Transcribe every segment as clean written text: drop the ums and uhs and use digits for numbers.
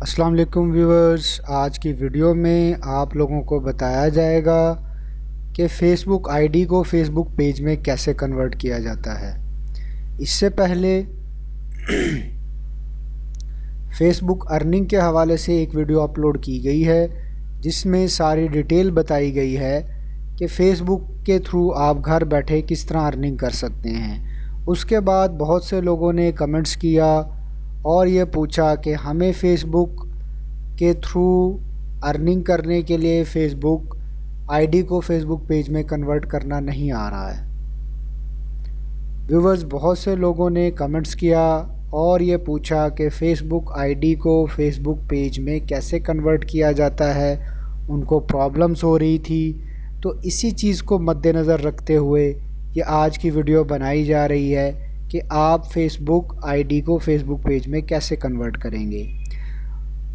अस्सलाम वालेकुम व्यूअर्स। आज की वीडियो में आप लोगों को बताया जाएगा कि फ़ेसबुक आईडी को फ़ेसबुक पेज में कैसे कन्वर्ट किया जाता है। इससे पहले फ़ेसबुक अर्निंग के हवाले से एक वीडियो अपलोड की गई है जिसमें सारी डिटेल बताई गई है कि फ़ेसबुक के थ्रू आप घर बैठे किस तरह अर्निंग कर सकते हैं। उसके बाद बहुत से लोगों ने कमेंट्स किया और ये पूछा कि हमें फ़ेसबुक के थ्रू अर्निंग करने के लिए फ़ेसबुक आईडी को फ़ेसबुक पेज में कन्वर्ट करना नहीं आ रहा है। व्यूवर्स, बहुत से लोगों ने कमेंट्स किया और ये पूछा कि फ़ेसबुक आईडी को फ़ेसबुक पेज में कैसे कन्वर्ट किया जाता है, उनको प्रॉब्लम्स हो रही थी। तो इसी चीज़ को मद्देनज़र रखते हुए ये आज की वीडियो बनाई जा रही है कि आप फ़ेसबुक आईडी को फ़ेसबुक पेज में कैसे कन्वर्ट करेंगे।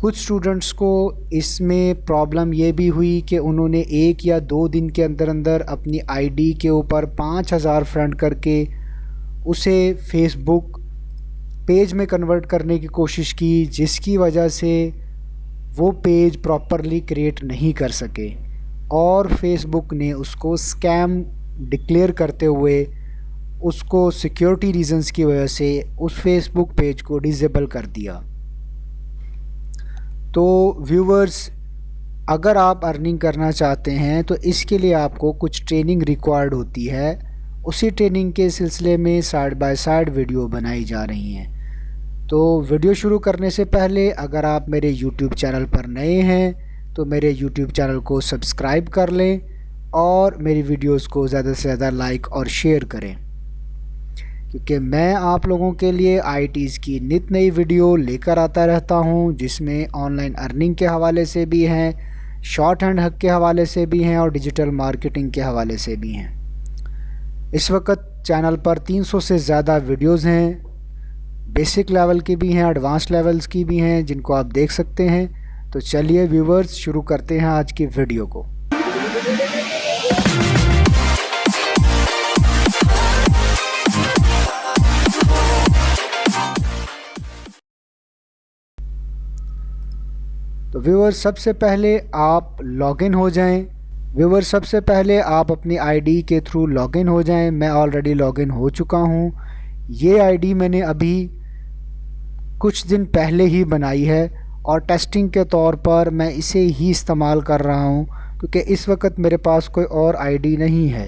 कुछ स्टूडेंट्स को इसमें प्रॉब्लम ये भी हुई कि उन्होंने 1 या 2 दिन के अंदर अंदर अपनी आईडी के ऊपर 5000 फ्रेंड करके उसे फ़ेसबुक पेज में कन्वर्ट करने की कोशिश की, जिसकी वजह से वो पेज प्रॉपरली क्रिएट नहीं कर सके और फ़ेसबुक ने उसको स्कैम डिक्लेयर करते हुए उसको सिक्योरिटी रीज़न्स की वजह से उस फ़ेसबुक पेज को डिसेबल कर दिया। तो व्यूवर्स, अगर आप अर्निंग करना चाहते हैं तो इसके लिए आपको कुछ ट्रेनिंग रिक्वायर्ड होती है। उसी ट्रेनिंग के सिलसिले में साइड बाय साइड वीडियो बनाई जा रही हैं। तो वीडियो शुरू करने से पहले अगर आप मेरे YouTube चैनल पर नए हैं तो मेरे YouTube चैनल को सब्सक्राइब कर लें और मेरी वीडियोस को ज़्यादा से ज़्यादा लाइक और शेयर करें, क्योंकि मैं आप लोगों के लिए आईटीज़ की नित नई वीडियो लेकर आता रहता हूं, जिसमें ऑनलाइन अर्निंग के हवाले से भी हैं, शॉर्ट हैंड हक के हवाले से भी हैं और डिजिटल मार्केटिंग के हवाले से भी हैं। इस वक्त चैनल पर 300 से ज़्यादा वीडियोस हैं, बेसिक लेवल की भी हैं, एडवांस लेवल्स की भी हैं, जिनको आप देख सकते हैं। तो चलिए व्यूवर्स, शुरू करते हैं आज की वीडियो को। तो व्यूवर्स, सबसे पहले आप लॉगिन हो जाएं। व्यूवर्स, सबसे पहले आप अपनी आईडी के थ्रू लॉगिन हो जाएं। मैं ऑलरेडी लॉगिन हो चुका हूं। ये आईडी मैंने अभी कुछ दिन पहले ही बनाई है और टेस्टिंग के तौर पर मैं इसे ही इस्तेमाल कर रहा हूं, क्योंकि इस वक्त मेरे पास कोई और आईडी नहीं है।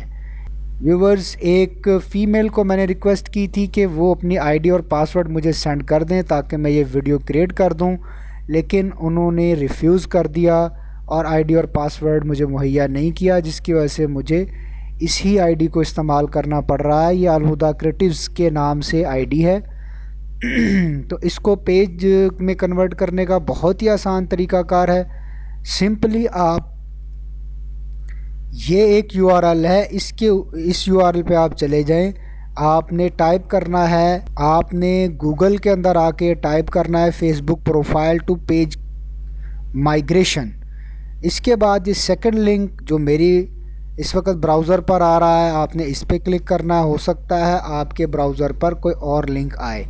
व्यूवर्स, एक फ़ीमेल को मैंने रिक्वेस्ट की थी कि वो अपनी आईडी और पासवर्ड मुझे सेंड कर दें ताकि मैं ये वीडियो क्रिएट कर दूं, लेकिन उन्होंने रिफ्यूज़ कर दिया और आईडी और पासवर्ड मुझे मुहैया नहीं किया, जिसकी वजह से मुझे इसी आईडी को इस्तेमाल करना पड़ रहा है। ये अलहुदा क्रिएटिव्स के नाम से आईडी है। तो इसको पेज में कन्वर्ट करने का बहुत ही आसान तरीक़ाकार है। सिंपली आप, ये एक यूआरएल है, इस यूआरएल पे आप चले जाएं। आपने टाइप करना है, आपने गूगल के अंदर आके टाइप करना है Facebook profile to page migration. इसके बाद ये सेकंड लिंक जो मेरी इस वक्त ब्राउज़र पर आ रहा है, आपने इस पर क्लिक करना। हो सकता है आपके ब्राउज़र पर कोई और लिंक आए।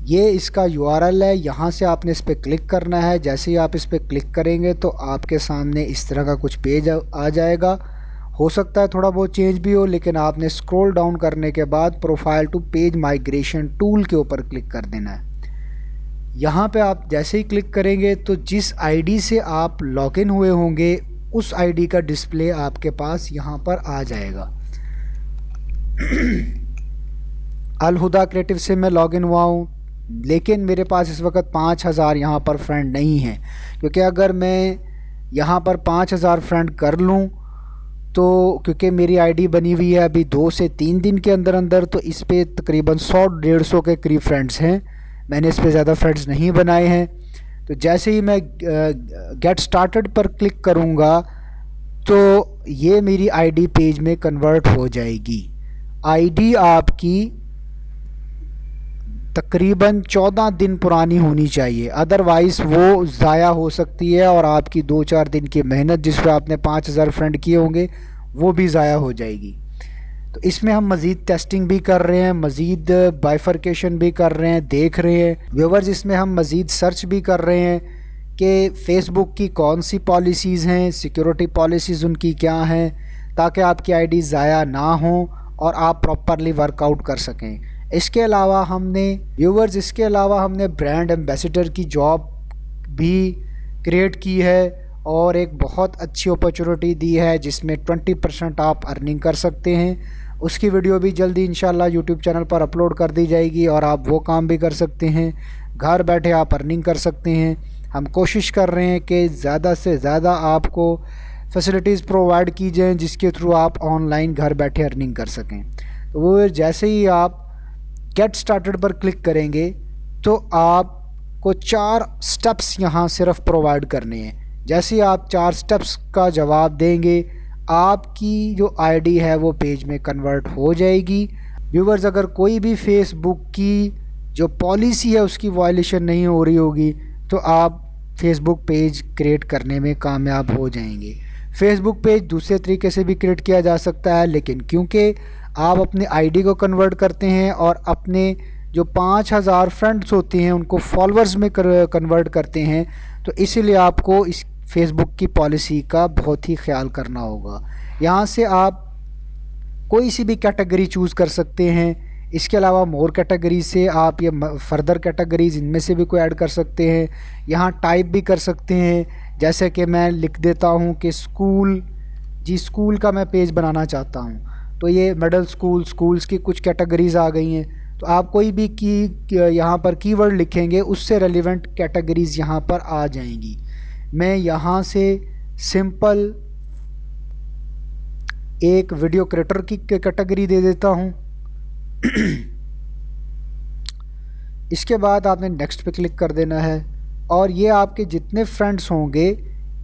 ये इसका यूआरएल है, यहाँ से आपने इस पर क्लिक करना है। जैसे ही आप इस पर क्लिक करेंगे तो आपके सामने इस तरह का कुछ पेज आ जाएगा। हो सकता है थोड़ा बहुत चेंज भी हो, लेकिन आपने स्क्रॉल डाउन करने के बाद profile to page migration tool के ऊपर क्लिक कर देना है। यहाँ पे आप जैसे ही क्लिक करेंगे तो जिस आईडी से आप लॉगिन हुए होंगे उस आईडी का डिस्प्ले आपके पास यहाँ पर आ जाएगा। अलहुदा क्रिएटिव से मैं लॉगिन हुआ हूँ, लेकिन मेरे पास इस वक्त 5000 यहाँ पर फ्रेंड नहीं हैं, क्योंकि अगर मैं यहाँ पर 5000 फ्रेंड कर लूँ तो, क्योंकि मेरी आईडी बनी हुई है अभी 2 से 3 दिन के अंदर अंदर, तो इस पे तकरीबन 100-150 के करीब फ्रेंड्स हैं। मैंने इस पे ज़्यादा फ्रेंड्स नहीं बनाए हैं। तो जैसे ही मैं गेट स्टार्टेड पर क्लिक करूँगा तो ये मेरी आईडी पेज में कन्वर्ट हो जाएगी। आईडी आपकी तकरीबन 14 दिन पुरानी होनी चाहिए, अदरवाइज़ वो ज़ाया हो सकती है और आपकी 2-4 दिन की मेहनत जिस पर आपने 5000 फ्रेंड किए होंगे वो भी ज़ाया हो जाएगी। तो इसमें हम मज़ीद टेस्टिंग भी कर रहे हैं, मज़ीद बाइफरकेशन भी कर रहे हैं, देख रहे हैं व्यूवर्स। इसमें हम मज़ीद सर्च भी कर रहे हैं कि फ़ेसबुक की कौन सी पॉलिसीज़ हैं, सिक्योरिटी पॉलिसीज़ उनकी क्या हैं, ताकि आपकी आईडी ज़ाया ना हो और आप प्रॉपरली वर्कआउट कर सकें। इसके अलावा हमने ब्रांड एम्बेसडर की जॉब भी क्रिएट की है और एक बहुत अच्छी अपॉर्चुनिटी दी है जिसमें 20% आप अर्निंग कर सकते हैं। उसकी वीडियो भी जल्दी इंशाल्लाह यूट्यूब चैनल पर अपलोड कर दी जाएगी और आप वो काम भी कर सकते हैं, घर बैठे आप अर्निंग कर सकते हैं। हम कोशिश कर रहे हैं कि ज़्यादा से ज़्यादा आपको फैसिलिटीज़ प्रोवाइड की जाएँ जिसके थ्रू आप ऑनलाइन घर बैठे अर्निंग कर सकें। तो वो जैसे ही आप गेट स्टार्टेड पर क्लिक करेंगे तो आपको 4 स्टेप्स यहाँ सिर्फ प्रोवाइड करने हैं। जैसे ही आप 4 स्टेप्स का जवाब देंगे आपकी जो आईडी है वो पेज में कन्वर्ट हो जाएगी। व्यूवर्स, अगर कोई भी फेसबुक की जो पॉलिसी है उसकी वायलेशन नहीं हो रही होगी तो आप फेसबुक पेज क्रिएट करने में कामयाब हो जाएंगे। फेसबुक पेज दूसरे तरीके से भी क्रिएट किया जा सकता है, लेकिन क्योंकि आप अपने आईडी को कन्वर्ट करते हैं और अपने जो 5000 फ्रेंड्स होते हैं उनको फॉलोअर्स में कन्वर्ट करते हैं, तो इसीलिए आपको इस फेसबुक की पॉलिसी का बहुत ही ख्याल करना होगा। यहाँ से आप कोई सी भी कैटेगरी चूज़ कर सकते हैं। इसके अलावा मोर कैटेगरी से आप ये फर्दर कैटेगरीज इनमें से भी कोई ऐड कर सकते हैं। यहाँ टाइप भी कर सकते हैं, जैसे कि मैं लिख देता हूँ कि स्कूल का मैं पेज बनाना चाहता हूँ, तो ये मिडिल स्कूल्स की कुछ कैटेगरीज़ आ गई हैं। तो आप कोई भी यहाँ पर कीवर्ड लिखेंगे उससे रेलिवेंट कैटेगरीज़ यहाँ पर आ जाएंगी। मैं यहाँ से सिंपल एक वीडियो क्रिएटर की कैटेगरी दे देता हूँ। इसके बाद आपने नेक्स्ट पे क्लिक कर देना है और ये आपके जितने फ्रेंड्स होंगे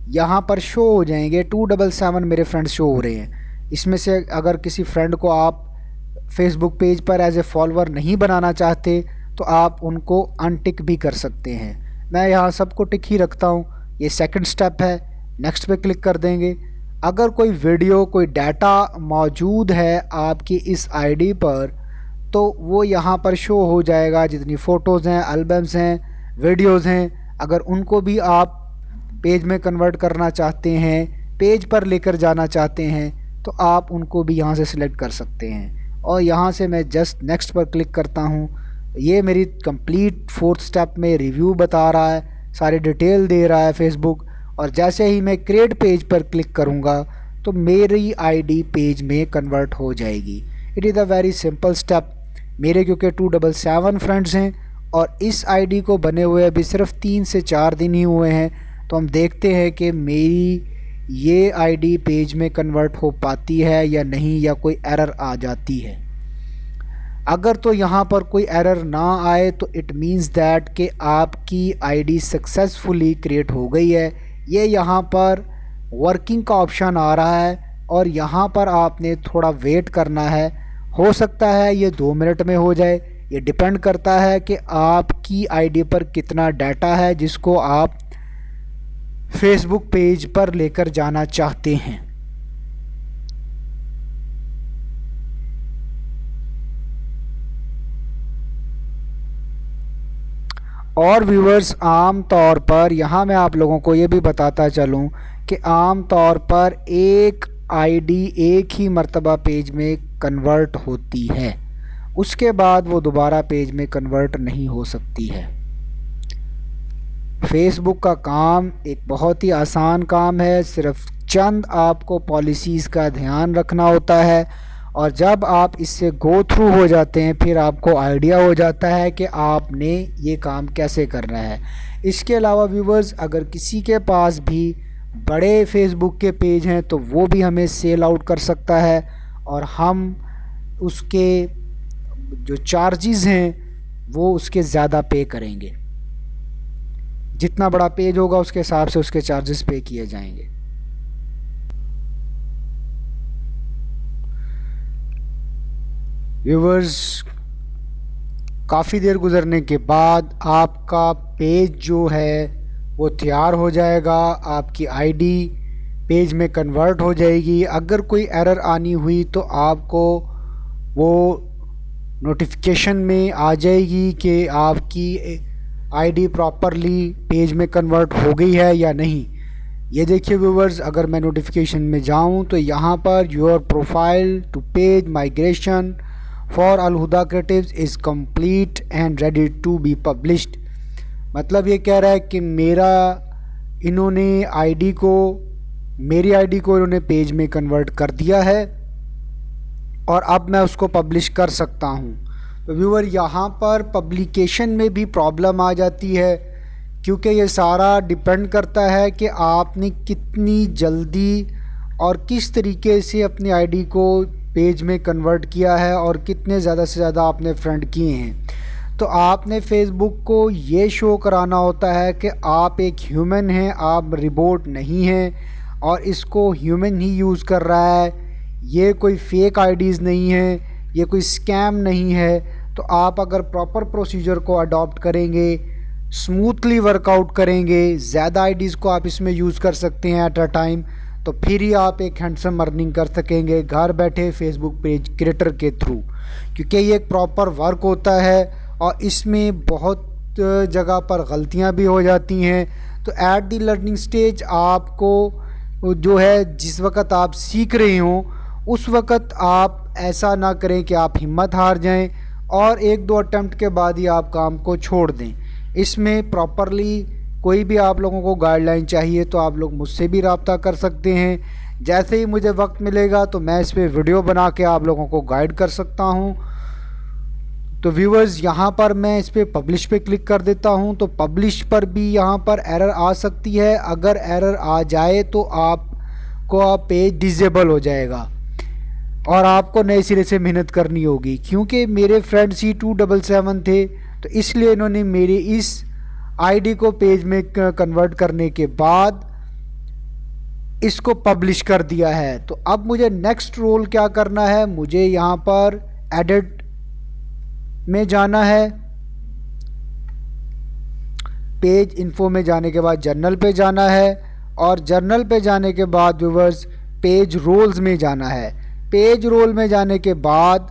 यहाँ पर शो हो जाएंगे। 277 मेरे फ्रेंड्स शो हो रहे हैं। इसमें से अगर किसी फ्रेंड को आप फेसबुक पेज पर एज ए फॉलोअर नहीं बनाना चाहते तो आप उनको अनटिक भी कर सकते हैं। मैं यहाँ सबको टिक ही रखता हूँ। ये सेकंड स्टेप है। नेक्स्ट पे क्लिक कर देंगे। अगर कोई वीडियो, कोई डाटा मौजूद है आपकी इस आईडी पर तो वो यहाँ पर शो हो जाएगा। जितनी फ़ोटोज़ हैं, एल्बम्स हैं, वीडियोज़ हैं, अगर उनको भी आप पेज में कन्वर्ट करना चाहते हैं, पेज पर लेकर जाना चाहते हैं, तो आप उनको भी यहाँ से सिलेक्ट कर सकते हैं। और यहाँ से मैं जस्ट नेक्स्ट पर क्लिक करता हूँ। ये मेरी कंप्लीट 4th स्टेप में रिव्यू बता रहा है, सारी डिटेल दे रहा है फेसबुक। और जैसे ही मैं क्रिएट पेज पर क्लिक करूँगा तो मेरी आईडी पेज में कन्वर्ट हो जाएगी। It is a very simple step. मेरे क्योंकि 277 फ्रेंड्स हैं और इस आईडी को बने हुए अभी सिर्फ 3 से 4 दिन ही हुए हैं, तो हम देखते हैं कि मेरी ये आईडी पेज में कन्वर्ट हो पाती है या नहीं, या कोई एरर आ जाती है। अगर तो यहाँ पर कोई एरर ना आए तो इट मीन्स दैट कि आपकी आईडी सक्सेसफुली क्रिएट हो गई है। ये यहाँ पर वर्किंग का ऑप्शन आ रहा है और यहाँ पर आपने थोड़ा वेट करना है। हो सकता है ये 2 मिनट में हो जाए। ये डिपेंड करता है कि आपकी आईडी पर कितना डाटा है जिसको आप फेसबुक पेज पर लेकर जाना चाहते हैं। और व्यूवर्स, आम तौर पर यहाँ मैं आप लोगों को ये भी बताता चलूँ कि आम तौर पर एक आईडी एक ही मर्तबा पेज में कन्वर्ट होती है, उसके बाद वो दोबारा पेज में कन्वर्ट नहीं हो सकती है। फेसबुक का काम एक बहुत ही आसान काम है। सिर्फ चंद आपको पॉलिसीज़ का ध्यान रखना होता है और जब आप इससे गो थ्रू हो जाते हैं फिर आपको आइडिया हो जाता है कि आपने ये काम कैसे करना है। इसके अलावा व्यूवर्स, अगर किसी के पास भी बड़े फेसबुक के पेज हैं तो वो भी हमें सेल आउट कर सकता है और हम उसके जो चार्जेस हैं वो उसके ज़्यादा पे करेंगे। जितना बड़ा पेज होगा उसके हिसाब से उसके चार्जेस पे किए जाएंगे। व्यूवर्स, काफ़ी देर गुजरने के बाद आपका पेज जो है वो तैयार हो जाएगा। आपकी आईडी पेज में कन्वर्ट हो जाएगी। अगर कोई एरर आनी हुई तो आपको वो नोटिफिकेशन में आ जाएगी कि आपकी आईडी प्रॉपरली पेज में कन्वर्ट हो गई है या नहीं। ये देखिए व्यूवर्स, अगर मैं नोटिफिकेशन में जाऊं तो यहाँ पर your profile to page migration for Al Huda creatives is complete and ready to be published. मतलब ये कह रहा है कि इन्होंने मेरी आईडी को इन्होंने पेज में कन्वर्ट कर दिया है और अब मैं उसको पब्लिश कर सकता हूँ। तो व्यूअर, यहाँ पर पब्लिकेशन में भी प्रॉब्लम आ जाती है, क्योंकि ये सारा डिपेंड करता है कि आपने कितनी जल्दी और किस तरीके से अपनी आईडी को पेज में कन्वर्ट किया है और कितने ज़्यादा से ज़्यादा आपने फ्रेंड किए हैं। तो आपने फेसबुक को ये शो कराना होता है कि आप एक ह्यूमन हैं, आप रोबोट नहीं हैं और इसको ह्यूमन ही यूज़ कर रहा है। ये कोई फेक आईडीज़ नहीं है, ये कोई स्कैम नहीं है। तो आप अगर प्रॉपर प्रोसीजर को अडॉप्ट करेंगे, स्मूथली वर्कआउट करेंगे, ज़्यादा आईडीज़ को आप इसमें यूज़ कर सकते हैं एट अ टाइम, तो फिर ही आप एक हैंडसम अर्निंग कर सकेंगे घर बैठे फेसबुक पेज क्रिएटर के थ्रू। क्योंकि ये एक प्रॉपर वर्क होता है और इसमें बहुत जगह पर गलतियां भी हो जाती हैं। तो एट द लर्निंग स्टेज आपको जो है, जिस वक्त आप सीख रहे हों उस वक्त आप ऐसा ना करें कि आप हिम्मत हार जाएं और एक दो अटेम्प्ट के बाद ही आप काम को छोड़ दें। इसमें प्रॉपरली कोई भी आप लोगों को गाइडलाइन चाहिए तो आप लोग मुझसे भी रब्ता कर सकते हैं। जैसे ही मुझे वक्त मिलेगा तो मैं इस पर वीडियो बना के आप लोगों को गाइड कर सकता हूं। तो व्यूवर्स, यहाँ पर मैं इस पर पब्लिश पे क्लिक कर देता हूं। तो पब्लिश पर भी यहाँ पर एरर आ सकती है। अगर एरर आ जाए तो आपको पेज डिसेबल हो जाएगा और आपको नए सिरे से मेहनत करनी होगी। क्योंकि मेरे फ्रेंड C277 थे, तो इसलिए इन्होंने मेरी इस आईडी को पेज में कन्वर्ट करने के बाद इसको पब्लिश कर दिया है। तो अब मुझे नेक्स्ट रोल क्या करना है, मुझे यहाँ पर एडिट में जाना है, पेज इन्फो में जाने के बाद जर्नल पे जाना है और जर्नल पे जाने के बाद व्यूवर्स पेज रोल्स में जाना है। पेज रोल में जाने के बाद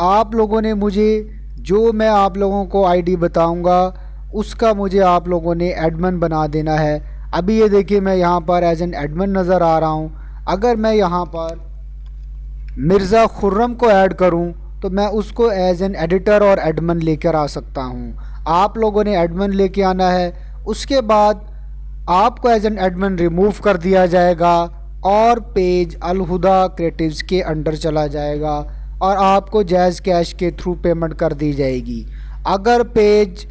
आप लोगों ने मुझे, जो मैं आप लोगों को आईडी बताऊंगा उसका मुझे आप लोगों ने एडमिन बना देना है। अभी ये देखिए, मैं यहाँ पर एज एन एडमिन नज़र आ रहा हूँ। अगर मैं यहाँ पर मिर्ज़ा खुर्रम को ऐड करूँ तो मैं उसको एज एन एडिटर और एडमिन लेकर आ सकता हूँ। आप लोगों ने एडमिन लेके आना है, उसके बाद आपको एज एन एडमिन रिमूव कर दिया जाएगा और पेज अल हुदा क्रिएटिव्स के अंडर चला जाएगा और आपको जैज़ कैश के थ्रू पेमेंट कर दी जाएगी। अगर पेज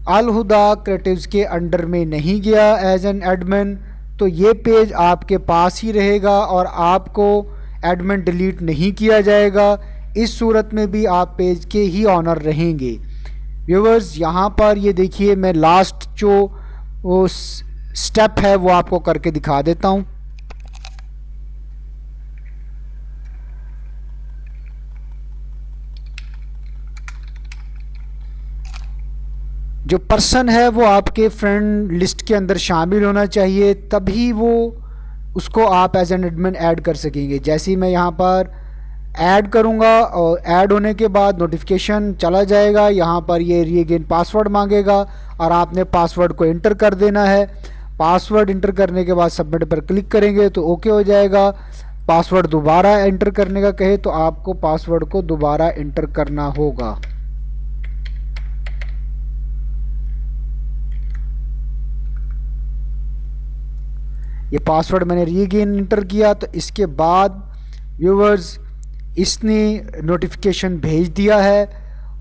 अल हुदा क्रिएटिव्स के अंडर में नहीं गया एज एन एडमिन तो ये पेज आपके पास ही रहेगा और आपको एडमिन डिलीट नहीं किया जाएगा। इस सूरत में भी आप पेज के ही ऑनर रहेंगे। व्यूवर्स, यहाँ पर ये देखिए, मैं लास्ट जो वो स्टेप है वो आपको करके दिखा देता हूँ। जो पर्सन है वो आपके फ्रेंड लिस्ट के अंदर शामिल होना चाहिए, तभी वो उसको आप एज एन एडमिन ऐड कर सकेंगे। जैसे ही मैं यहाँ पर ऐड करूँगा और ऐड होने के बाद नोटिफिकेशन चला जाएगा, यहाँ पर ये रीअगेन पासवर्ड मांगेगा और आपने पासवर्ड को इंटर कर देना है। पासवर्ड इंटर करने के बाद सबमिट पर क्लिक करेंगे तो ओके हो जाएगा। पासवर्ड दोबारा इंटर करने का कहे तो आपको पासवर्ड को दोबारा इंटर करना होगा। ये पासवर्ड मैंने रीअगेन इंटर किया। तो इसके बाद व्यूवर्स, इसने नोटिफिकेशन भेज दिया है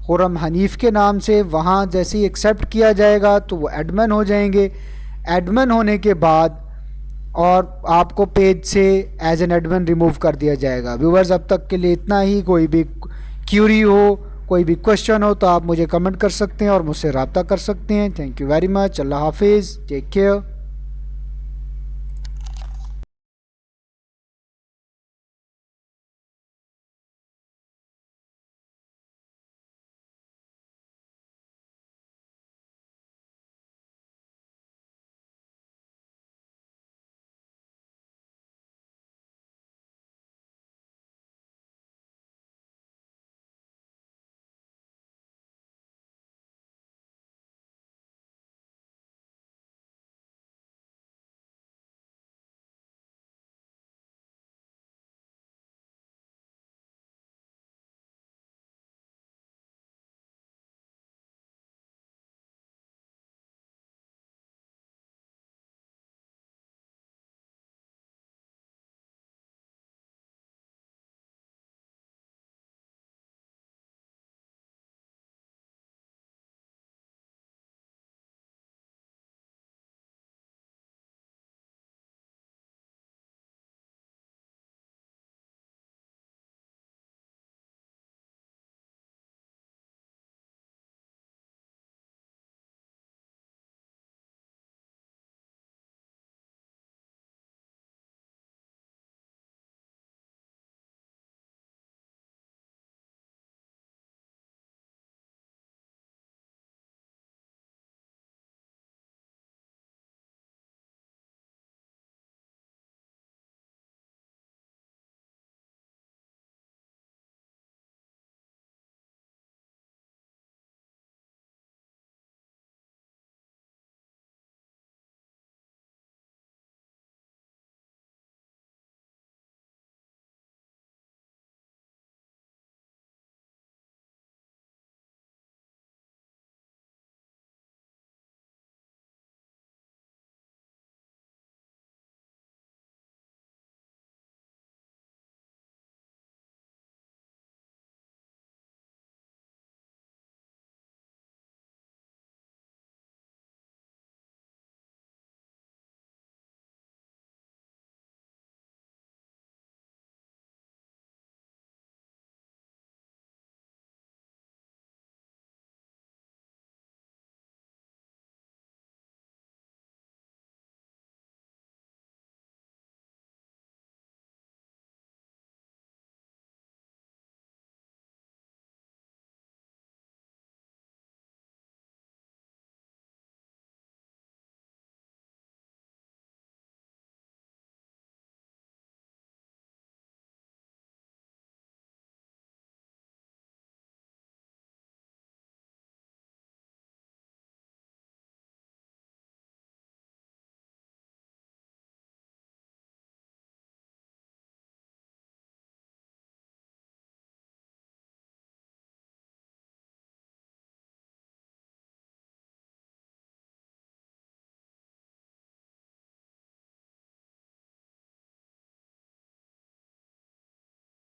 खुर्रम हनीफ़ के नाम से। वहाँ जैसे ही एक्सेप्ट किया जाएगा तो वो एडमिन हो जाएंगे। एडमिन होने के बाद और आपको पेज से एज एन एडमिन रिमूव कर दिया जाएगा। व्यूवर्स, अब तक के लिए इतना ही। कोई भी क्यूरी हो, कोई भी क्वेश्चन हो तो आप मुझे कमेंट कर सकते हैं और मुझसे रब्ता कर सकते हैं। Thank you very much. अल्लाह हाफिज़, टेक केयर।